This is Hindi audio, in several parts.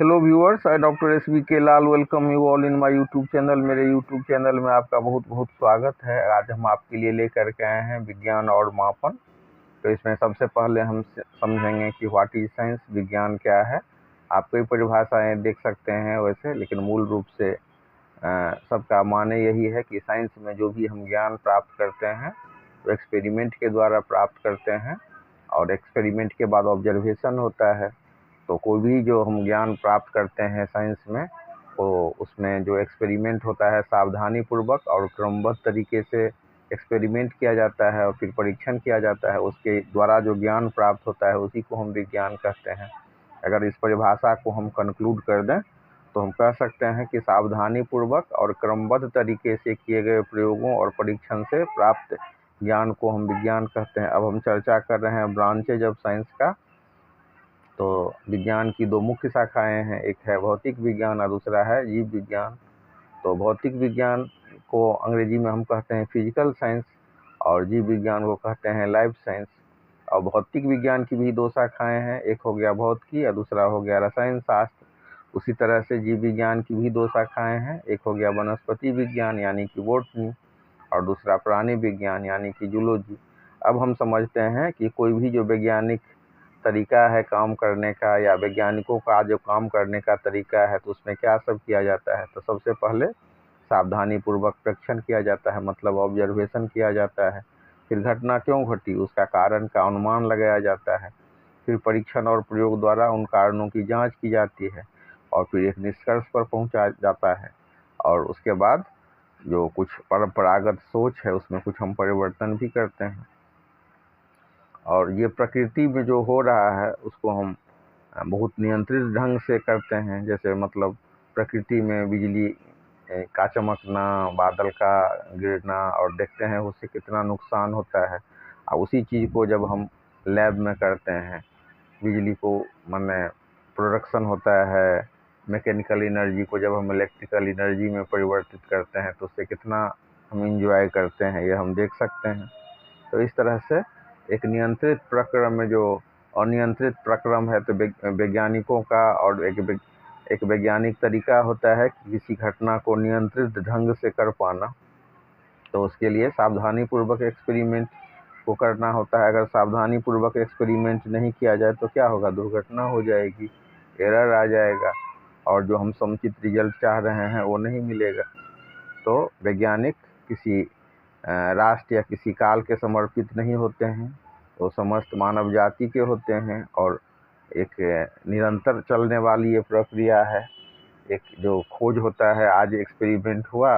Hello viewers, I doctor SVK Lal welcome you all in my YouTube channel. मेरे यूट्यूब चैनल में आपका बहुत बहुत स्वागत है। आज हम आपके लिए लेकर के आए हैं विज्ञान और मापन। तो इसमें सबसे पहले हम समझेंगे कि व्हाट इज साइंस, विज्ञान क्या है। आप कई परिभाषाएं देख सकते हैं वैसे, लेकिन मूल रूप से सबका माने यही है कि साइंस में जो भी हम ज्ञान प्राप्त करते हैं वो एक्सपेरिमेंट के द्वारा प्राप्त करते हैं, और एक्सपेरिमेंट के बाद ऑब्जर्वेशन होता है। तो कोई भी जो हम ज्ञान प्राप्त करते हैं साइंस में, तो उसमें जो एक्सपेरिमेंट होता है सावधानी पूर्वक और क्रमबद्ध तरीके से एक्सपेरिमेंट किया जाता है और फिर परीक्षण किया जाता है। उसके द्वारा जो ज्ञान प्राप्त होता है उसी को हम विज्ञान कहते हैं। अगर इस परिभाषा को हम कंक्लूड कर दें तो हम कह सकते हैं कि सावधानी पूर्वक और क्रमबद्ध तरीके से किए गए प्रयोगों और परीक्षण से प्राप्त ज्ञान को हम विज्ञान कहते हैं। अब हम चर्चा कर रहे हैं ब्रांचेज ऑफ साइंस का। तो विज्ञान की दो मुख्य शाखाएं हैं, एक है भौतिक विज्ञान और दूसरा है जीव विज्ञान। तो भौतिक विज्ञान को अंग्रेजी में हम कहते हैं फिजिकल साइंस, और जीव विज्ञान को कहते हैं लाइफ साइंस। और भौतिक विज्ञान की भी दो शाखाएं हैं, एक हो गया भौतिकी और दूसरा हो गया रसायन शास्त्र। उसी तरह से जीव विज्ञान की भी दो शाखाएं हैं, एक हो गया वनस्पति विज्ञान यानी कि बॉटनी, और दूसरा प्राणी विज्ञान यानी कि जूलॉजी। अब हम समझते हैं कि कोई भी जो वैज्ञानिक तरीका है काम करने का, या वैज्ञानिकों का जो काम करने का तरीका है, तो उसमें क्या सब किया जाता है। तो सबसे पहले सावधानी पूर्वक परीक्षण किया जाता है, मतलब ऑब्जर्वेशन किया जाता है। फिर घटना क्यों घटी उसका कारण का अनुमान लगाया जाता है। फिर परीक्षण और प्रयोग द्वारा उन कारणों की जांच की जाती है, और फिर एक निष्कर्ष पर पहुंचा जाता है। और उसके बाद जो कुछ परंपरागत सोच है उसमें कुछ हम परिवर्तन भी करते हैं। और ये प्रकृति में जो हो रहा है उसको हम बहुत नियंत्रित ढंग से करते हैं। जैसे मतलब प्रकृति में बिजली का चमकना, बादल का गिरना, और देखते हैं उससे कितना नुकसान होता है। और उसी चीज़ को जब हम लैब में करते हैं, बिजली को माने प्रोडक्शन होता है, मैकेनिकल एनर्जी को जब हम इलेक्ट्रिकल एनर्जी में परिवर्तित करते हैं, तो उससे कितना हम इंजॉय करते हैं, ये हम देख सकते हैं। तो इस तरह से एक नियंत्रित प्रक्रम में जो अनियंत्रित प्रक्रम है, तो वैज्ञानिकों का और एक वैज्ञानिक तरीका होता है कि किसी घटना को नियंत्रित ढंग से कर पाना। तो उसके लिए सावधानी पूर्वक एक्सपेरिमेंट को करना होता है। अगर सावधानी पूर्वक एक्सपेरिमेंट नहीं किया जाए तो क्या होगा, दुर्घटना हो जाएगी, एरर आ जाएगा, और जो हम समुचित रिजल्ट चाह रहे हैं वो नहीं मिलेगा। तो वैज्ञानिक किसी राष्ट्र या किसी काल के समर्पित नहीं होते हैं, वो समस्त मानव जाति के होते हैं। और एक निरंतर चलने वाली ये प्रक्रिया है। एक जो खोज होता है, आज एक्सपेरिमेंट हुआ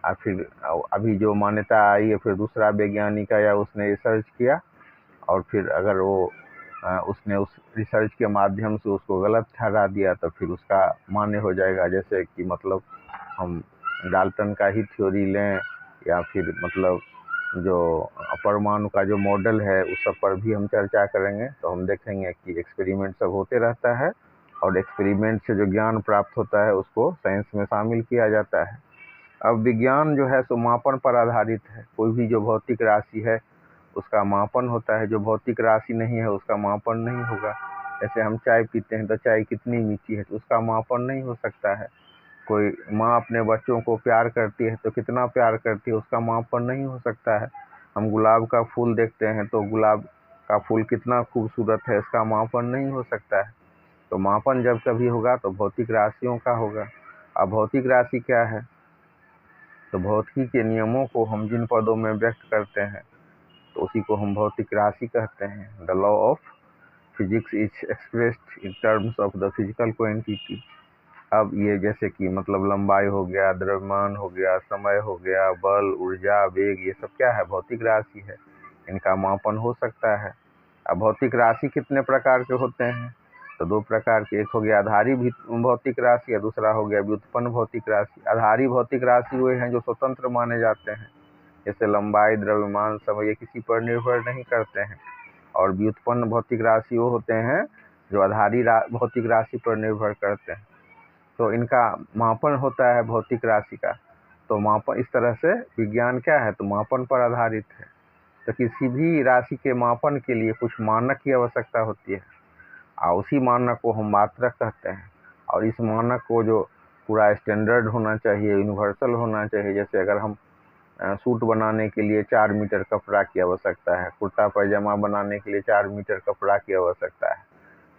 और फिर अभी जो मान्यता आई है, फिर दूसरा वैज्ञानिक आया, उसने रिसर्च किया, और फिर अगर वो उसने उस रिसर्च के माध्यम से उसको गलत ठहरा दिया तो फिर उसका मान्य हो जाएगा। जैसे कि मतलब हम डाल्टन का ही थ्योरी लें, या फिर मतलब जो परमाणु का जो मॉडल है उस सब पर भी हम चर्चा करेंगे। तो हम देखेंगे कि एक्सपेरिमेंट सब होते रहता है, और एक्सपेरिमेंट से जो ज्ञान प्राप्त होता है उसको साइंस में शामिल किया जाता है। अब विज्ञान जो है सो मापन पर आधारित है। कोई भी जो भौतिक राशि है उसका मापन होता है, जो भौतिक राशि नहीं है उसका मापन नहीं होगा। जैसे हम चाय पीते हैं तो चाय कितनी मीठी है, तो उसका मापन नहीं हो सकता है। कोई माँ अपने बच्चों को प्यार करती है तो कितना प्यार करती है, उसका मापन नहीं हो सकता है। हम गुलाब का फूल देखते हैं तो गुलाब का फूल कितना खूबसूरत है, इसका मापन नहीं हो सकता है। तो मापन जब कभी होगा तो भौतिक राशियों का होगा। अब भौतिक राशि क्या है, तो भौतिकी के नियमों को हम जिन पदों में व्यक्त करते हैं तो उसी को हम भौतिक राशि कहते हैं। The law of physics is expressed in terms of the physical quantity. अब ये जैसे कि मतलब लंबाई हो गया, द्रव्यमान हो गया, समय हो गया, बल, ऊर्जा, वेग, ये सब क्या है, भौतिक राशि है। इनका मापन हो सकता है। अब भौतिक राशि कितने प्रकार के होते हैं, तो दो प्रकार के, एक हो गया आधारी भौतिक राशि और दूसरा हो गया व्युत्पन्न भौतिक राशि। आधारी भौतिक राशि वे हैं जो स्वतंत्र माने जाते हैं, जैसे लंबाई, द्रव्यमान, समय, ये किसी पर निर्भर नहीं करते हैं। और व्युत्पन्न भौतिक राशि वो होते हैं जो आधारी भौतिक राशि पर निर्भर करते हैं। तो इनका मापन होता है भौतिक राशि का। तो मापन इस तरह से विज्ञान क्या है, तो मापन पर आधारित है। तो किसी भी राशि के मापन के लिए कुछ मानक की आवश्यकता होती है, और उसी मानक को हम मात्रक कहते हैं। और इस मानक को जो पूरा स्टैंडर्ड होना चाहिए, यूनिवर्सल होना चाहिए। जैसे अगर हम सूट बनाने के लिए 4 मीटर कपड़ा की आवश्यकता है, कुर्ता पैजामा बनाने के लिए 4 मीटर कपड़ा की आवश्यकता है,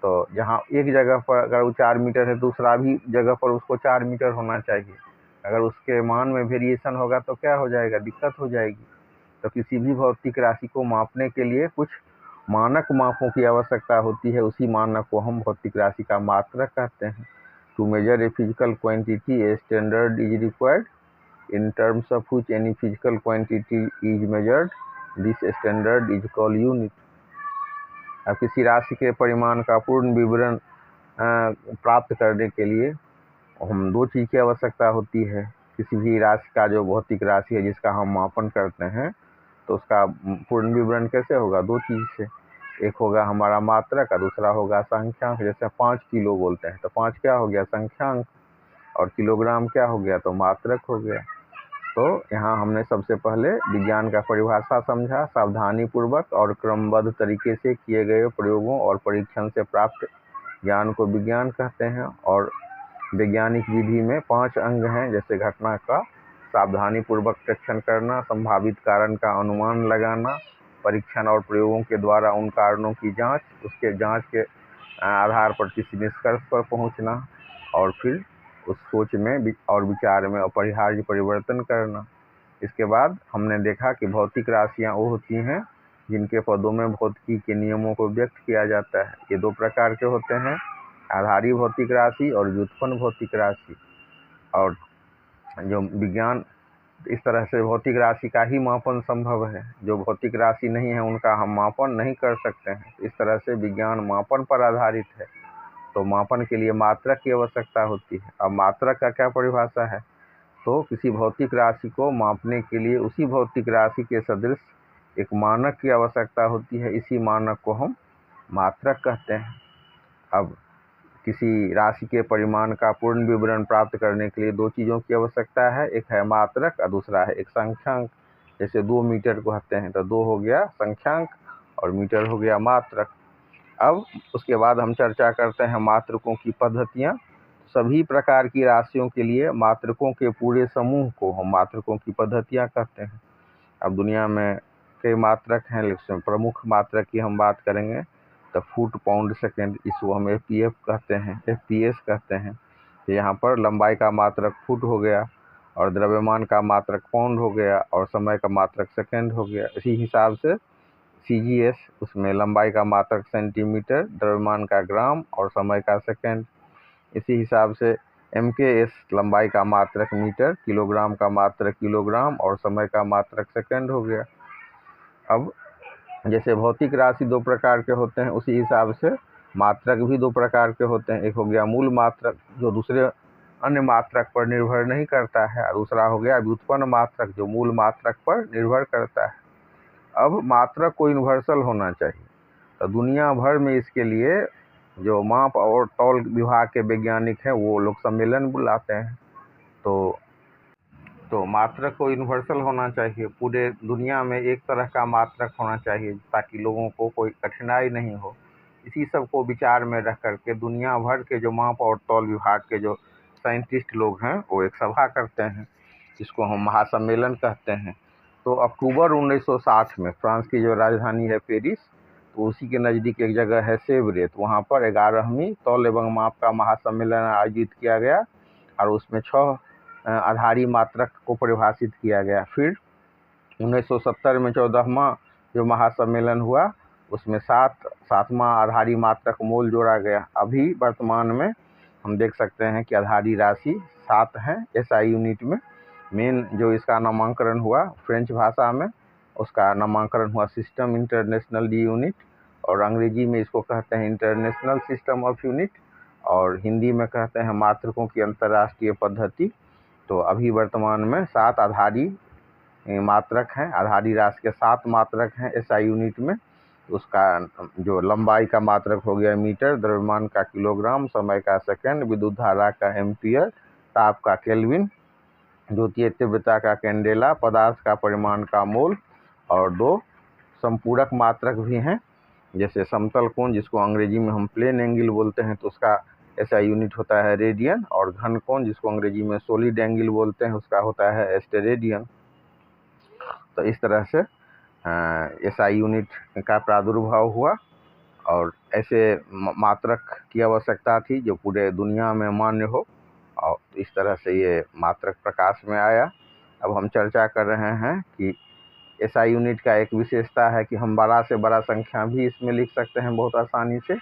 तो जहाँ एक जगह पर अगर वो 4 मीटर है, दूसरा भी जगह पर उसको 4 मीटर होना चाहिए। अगर उसके मान में वेरिएशन होगा तो क्या हो जाएगा, दिक्कत हो जाएगी। तो किसी भी भौतिक राशि को मापने के लिए कुछ मानक मापों की आवश्यकता होती है। उसी मानक को हम भौतिक राशि का मात्रक कहते हैं। To measure a physical quantity a standard is required in terms of which any physical quantity is measured. This standard is called unit. अब किसी राशि के परिमाण का पूर्ण विवरण प्राप्त करने के लिए हम दो चीज़ की आवश्यकता होती है। किसी भी राशि का जो भौतिक राशि है जिसका हम मापन करते हैं, तो उसका पूर्ण विवरण कैसे होगा, दो चीज़ से। एक होगा हमारा मात्रक और दूसरा होगा संख्यांक। जैसे 5 किलो बोलते हैं तो 5 क्या हो गया, संख्यांक, और किलोग्राम क्या हो गया, तो मात्रक हो गया। तो यहाँ हमने सबसे पहले विज्ञान का परिभाषा समझा। सावधानी पूर्वक और क्रमबद्ध तरीके से किए गए प्रयोगों और परीक्षण से प्राप्त ज्ञान को विज्ञान कहते हैं। और वैज्ञानिक विधि में 5 अंग हैं, जैसे घटना का सावधानी पूर्वक परीक्षण करना, संभावित कारण का अनुमान लगाना, परीक्षण और प्रयोगों के द्वारा उन कारणों की जांच, उसके जांच के आधार पर किसी निष्कर्ष पर पहुंचना, और फिर उस सोच में और विचार में अपरिहार्य परिवर्तन करना। इसके बाद हमने देखा कि भौतिक राशियाँ वो होती हैं जिनके पदों में भौतिकी के नियमों को व्यक्त किया जाता है। ये 2 प्रकार के होते हैं, आधारी भौतिक राशि और व्युत्पन्न भौतिक राशि। और जो विज्ञान, इस तरह से भौतिक राशि का ही मापन संभव है। जो भौतिक राशि नहीं है उनका हम मापन नहीं कर सकते हैं। इस तरह से विज्ञान मापन पर आधारित है। तो मापन के लिए मात्रक की आवश्यकता होती है। अब मात्रक का क्या परिभाषा है, तो किसी भौतिक राशि को मापने के लिए उसी भौतिक राशि के सदृश एक मानक की आवश्यकता होती है। इसी मानक को हम मात्रक कहते हैं। अब किसी राशि के परिमाण का पूर्ण विवरण प्राप्त करने के लिए 2 चीज़ों की आवश्यकता है, एक है मात्रक और दूसरा है एक संख्यांक। जैसे 2 मीटर को कहते हैं तो 2 हो गया संख्यांक और मीटर हो गया मात्रक। अब उसके बाद हम चर्चा करते हैं मात्रकों की पद्धतियाँ। सभी प्रकार की राशियों के लिए मात्रकों के पूरे समूह को हम मात्रकों की पद्धतियाँ कहते हैं। अब दुनिया में कई मात्रक हैं, लेकिन प्रमुख मात्रक की हम बात करेंगे तो फुट, पाउंड, सेकेंड, इसको हम FPF कहते हैं, FPS कहते हैं। तो यहाँ पर लंबाई का मात्रक फुट हो गया, और द्रव्यमान का मात्रक पाउंड हो गया, और समय का मात्रक सेकेंड हो गया। इसी हिसाब से CGS, उसमें लंबाई का मात्रक सेंटीमीटर, द्रव्यमान का ग्राम और समय का सेकेंड। इसी हिसाब से MKS, लंबाई का मात्रक मीटर, किलोग्राम का मात्रक किलोग्राम और समय का मात्रक सेकेंड हो गया। अब जैसे भौतिक राशि 2 प्रकार के होते हैं, उसी हिसाब से मात्रक भी 2 प्रकार के होते हैं। एक हो गया मूल मात्रक, जो दूसरे अन्य मात्रक पर निर्भर नहीं करता है, और दूसरा हो गया व्युत्पन्न मात्रक, जो मूल मात्रक पर निर्भर करता है। अब मात्रक को यूनिवर्सल होना चाहिए, तो दुनिया भर में इसके लिए जो माप और तौल विभाग के वैज्ञानिक हैं वो लोग सम्मेलन बुलाते हैं। तो मात्रक को यूनिवर्सल होना चाहिए, पूरे दुनिया में एक तरह का मात्रक होना चाहिए ताकि लोगों को कोई कठिनाई नहीं हो। इसी सब को विचार में रख करके दुनिया भर के जो माप और तौल विभाग के जो साइंटिस्ट लोग हैं वो एक सभा करते हैं, जिसको हम महासम्मेलन कहते हैं। तो अक्टूबर 1960 में फ्रांस की जो राजधानी है पेरिस, तो उसी के नज़दीक एक जगह है सेवरे, तो वहाँ पर 11वीं तौल एवं माप का महासम्मेलन आयोजित किया गया, और उसमें 6 आधारी मात्रक को परिभाषित किया गया। फिर 1970 में 14वां जो महासम्मेलन हुआ, उसमें 7वां आधारी मात्रक मोल जोड़ा गया। अभी वर्तमान में हम देख सकते हैं कि आधारी राशि 7 है SI यूनिट में। मेन जो इसका नामांकन हुआ फ्रेंच भाषा में, उसका नामांकन हुआ सिस्टम इंटरनेशनल डी यूनिट, और अंग्रेजी में इसको कहते हैं इंटरनेशनल सिस्टम ऑफ यूनिट, और हिंदी में कहते हैं मात्रकों की अंतर्राष्ट्रीय पद्धति। तो अभी वर्तमान में 7 आधारी मात्रक हैं, आधारी राशि के 7 मात्रक हैं SI यूनिट में। उसका जो लंबाई का मात्रक हो गया मीटर, द्रव्यमान का किलोग्राम, समय का सेकंड, विद्युत धारा का एम्पियर, ताप का केल्विन, ज्योतीय तीव्रता का कैंडेला, पदार्थ का परिमाण का मोल, और 2 संपूरक मात्रक भी हैं, जैसे समतल कोण, जिसको अंग्रेजी में हम प्लेन एंगल बोलते हैं, तो उसका SI यूनिट होता है रेडियन, और घन कोण जिसको अंग्रेजी में सॉलिड एंगल बोलते हैं उसका होता है स्टेरेडियन। तो इस तरह से SI यूनिट का प्रादुर्भाव हुआ और ऐसे मात्रक की आवश्यकता थी जो पूरे दुनिया में मान्य हो, और इस तरह से ये मात्रक प्रकाश में आया। अब हम चर्चा कर रहे हैं कि SI यूनिट का एक विशेषता है कि हम बड़ा से बड़ा संख्या भी इसमें लिख सकते हैं बहुत आसानी से,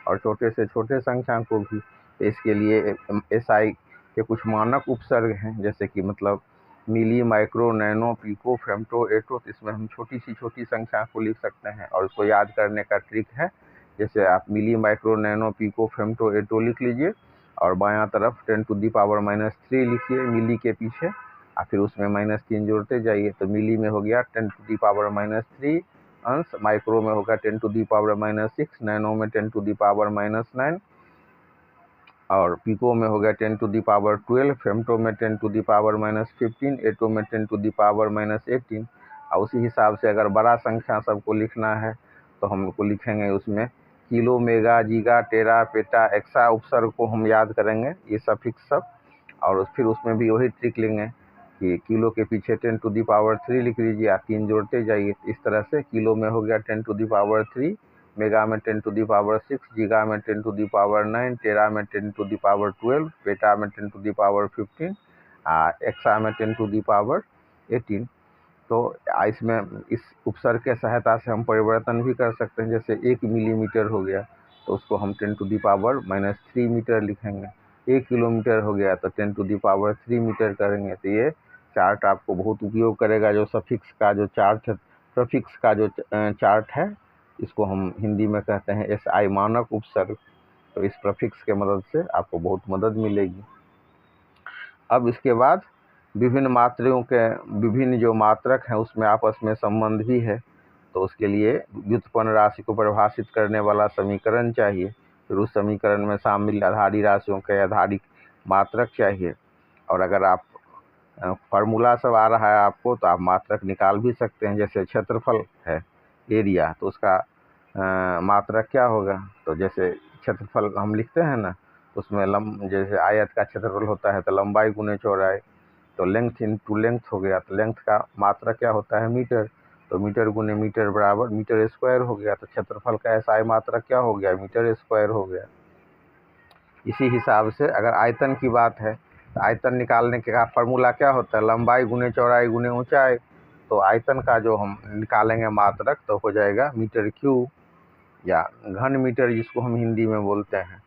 और छोटे से छोटे संख्या को भी। तो इसके लिए SI के कुछ मानक उपसर्ग हैं, जैसे कि मतलब मिली, माइक्रो, नैनो, पिको, फेम्टो, एटो। तो इसमें हम छोटी सी छोटी संख्या को लिख सकते हैं, और उसको याद करने का ट्रिक है, जैसे आप मिली, माइक्रो, नैनो, पिको, फेम्टो, एटो लिख लीजिए, और बायां तरफ 10⁻³ लिखिए मिली के पीछे, और फिर उसमें -3 जोड़ते जाइए। तो मिली में हो गया 10⁻³ अंश, माइक्रो में होगा 10⁻⁻6, नैनो में 10⁻⁻9, और पिको में हो गया 10⁻12, फेम्टो में 10⁻⁻15, एटो में 10⁻⁻18। और उसी हिसाब से अगर बड़ा संख्या सबको लिखना है तो हमको लिखेंगे उसमें किलो, मेगा, जीगा, टेरा, पेटा, एक्सा उपसर्ग को हम याद करेंगे, ये सफिक्स सब। और फिर उसमें भी वही ट्रिक लेंगे कि किलो के पीछे 10⁻³ लिख लीजिए, 3 जोड़ते जाइए। इस तरह से किलो में हो गया 10⁻³, मेगा में 10⁻6, जीगा में 10⁻9, टेरा में 10⁻12, पेटा में 10⁻15, एक्सा में 10⁻18। तो इसमें इस उपसर्ग के सहायता से हम परिवर्तन भी कर सकते हैं, जैसे 1 मिलीमीटर हो गया तो उसको हम 10⁻³ मीटर लिखेंगे, 1 किलोमीटर हो गया तो 10⁻³ मीटर करेंगे। तो ये चार्ट आपको बहुत उपयोग करेगा, जो सफिक्स का जो चार्ट, सफिक्स का जो चार्ट है, इसको हम हिंदी में कहते हैं SI मानक उपसर्ग। तो इस प्रफिक्स के मदद से आपको बहुत मदद मिलेगी। अब इसके बाद विभिन्न मात्राओं के विभिन्न जो मात्रक हैं उसमें आपस में संबंध भी है, तो उसके लिए व्युत्पन्न राशि को परिभाषित करने वाला समीकरण चाहिए। फिर उस समीकरण में शामिल आधारी राशियों के आधारित मात्रक चाहिए, और अगर आप फार्मूला सब आ रहा है आपको तो आप मात्रक निकाल भी सकते हैं। जैसे क्षेत्रफल है, एरिया, तो उसका मात्रक क्या होगा? तो जैसे क्षेत्रफल हम लिखते हैं ना, तो उसमें जैसे आयत का क्षेत्रफल होता है तो लंबाई गुने चौड़ाई, तो लेंथ इनटू लेंथ हो गया। तो लेंथ का मात्रक क्या होता है? मीटर। तो मीटर गुने मीटर बराबर मीटर स्क्वायर हो गया। तो क्षेत्रफल का SI मात्रक क्या हो गया? मीटर स्क्वायर हो गया। इसी हिसाब से अगर आयतन की बात है तो आयतन निकालने का फार्मूला क्या होता है? लंबाई गुने चौड़ाई गुने ऊंचाई। तो आयतन का जो हम निकालेंगे मात्रक तो हो जाएगा मीटर क्यूब, या घन मीटर जिसको हम हिंदी में बोलते हैं।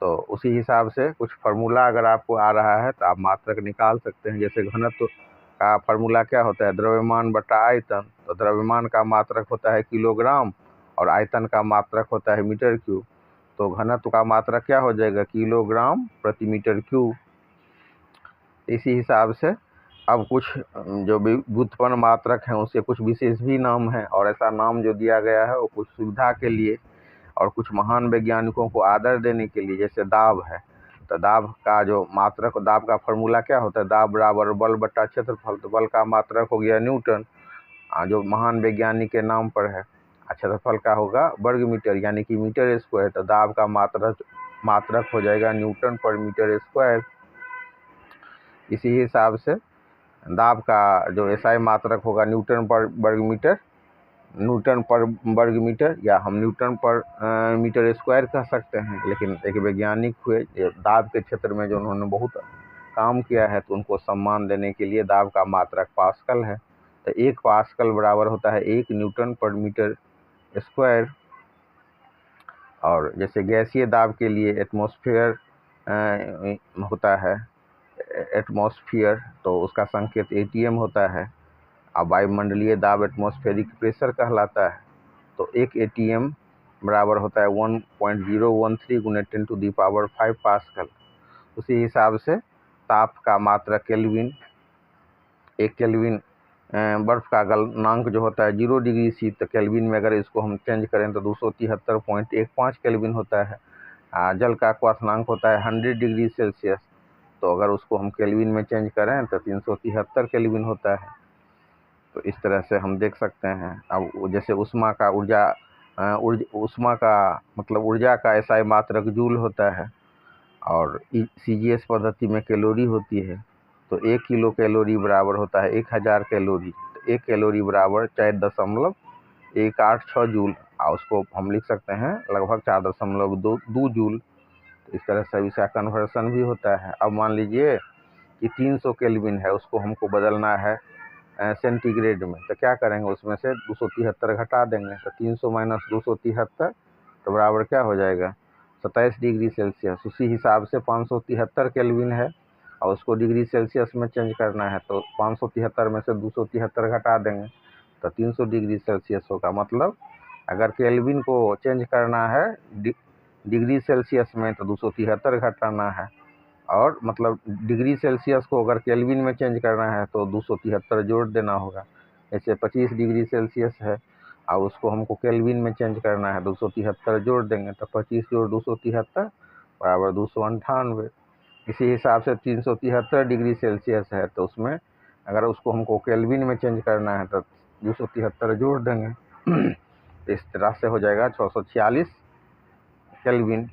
तो उसी हिसाब से कुछ फार्मूला अगर आपको आ रहा है तो आप मात्रक निकाल सकते हैं। जैसे घनत्व का फार्मूला क्या होता है? द्रव्यमान बटा आयतन। तो द्रव्यमान का मात्रक होता है किलोग्राम, और आयतन का मात्रक होता है मीटर क्यूब। तो घनत्व का मात्रक क्या हो जाएगा? किलोग्राम प्रति मीटर क्यूब। इसी हिसाब से अब कुछ जो व्युत्पन्न मात्रक हैं उसके कुछ विशेष भी नाम हैं, और ऐसा नाम जो दिया गया है वो कुछ सुविधा के लिए और कुछ महान वैज्ञानिकों को आदर देने के लिए। जैसे दाब है, तो दाब का जो मात्रक, दाब का फार्मूला क्या होता है? दाब बराबर बल बटा क्षेत्रफल। तो बल का मात्रक हो गया न्यूटन, जो महान वैज्ञानिक के नाम पर है। क्षेत्रफल का होगा वर्ग मीटर यानी कि मीटर स्क्वायर। तो दाब का मात्रक हो जाएगा न्यूटन पर मीटर स्क्वायर। इसी हिसाब से दाब का जो SI मात्रक होगा न्यूटन पर वर्ग मीटर, न्यूटन पर वर्ग मीटर, या हम न्यूटन पर मीटर स्क्वायर कह सकते हैं। लेकिन एक वैज्ञानिक हुए दाब के क्षेत्र में जो उन्होंने बहुत काम किया है, तो उनको सम्मान देने के लिए दाब का मात्रक पास्कल है। तो 1 पास्कल बराबर होता है 1 न्यूटन पर मीटर स्क्वायर। और जैसे गैसीय दाब के लिए एटमॉस्फेयर होता है, एटमॉस्फेयर, तो उसका संकेत ATM होता है। अब वायुमंडलीय दाब एटमॉस्फेरिक प्रेशर कहलाता है। तो 1 ATM बराबर होता है 1.013 गुने 10⁵ पास्कल। उसी हिसाब से ताप का मात्रक केल्विन, 1 केल्विन बर्फ का गलनांक जो होता है 0 डिग्री C, तो केल्विन में अगर इसको हम चेंज करें तो 273.15 केल्विन होता है। जल का क्वथनांक होता है 100 डिग्री सेल्सियस, तो अगर उसको हम केल्विन में चेंज करें तो 373 केल्विन होता है। तो इस तरह से हम देख सकते हैं। अब जैसे उष्मा का ऊर्जा का मतलब ऊर्जा का SI मात्रक जूल होता है। और CGS पद्धति में कैलोरी होती है, तो 1 किलो कैलोरी बराबर होता है 1000 कैलोरी। तो 1 कैलोरी बराबर 4.186 जूल, और उसको हम लिख सकते हैं लगभग 4.2 जूल। तो इस तरह से इसका कन्वर्सन भी होता है। अब मान लीजिए कि 300 केल्विन है, उसको हमको बदलना है सेंटीग्रेड में, तो क्या करेंगे, उसमें से 273 घटा देंगे। तो 300 माइनस 273 तो बराबर क्या हो जाएगा, 27 डिग्री सेल्सियस। उसी हिसाब से 573 केल्विन है और उसको डिग्री सेल्सियस में चेंज करना है, तो 573 में से 273 घटा देंगे तो 300 डिग्री सेल्सियस होगा। मतलब अगर केल्विन को चेंज करना है डिग्री सेल्सियस में तो 273 घटाना है, और मतलब डिग्री सेल्सियस को अगर केल्विन में चेंज करना है तो 273 जोड़ देना होगा। जैसे 25 डिग्री सेल्सियस है और उसको हमको केल्विन में चेंज करना है, 273 जोड़ देंगे तो 25 जोड़ 273 बराबर 298। इसी हिसाब से 373 डिग्री सेल्सियस है, तो उसमें अगर उसको हमको केल्विन में चेंज करना है तो 273 जोड़ देंगे। इस तरह से हो जाएगा 646 केल्विन।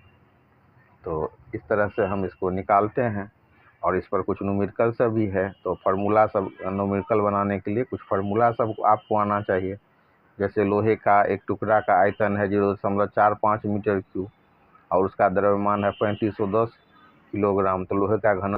तो इस तरह से हम इसको निकालते हैं, और इस पर कुछ न्यूमेरिकल सब भी है। तो फार्मूला सब न्यूमेरिकल बनाने के लिए कुछ फार्मूला सब आपको आना चाहिए। जैसे लोहे का एक टुकड़ा का आयतन है 0.45 मीटर क्यूब और उसका द्रव्यमान है 3510 किलोग्राम, तो लोहे का घन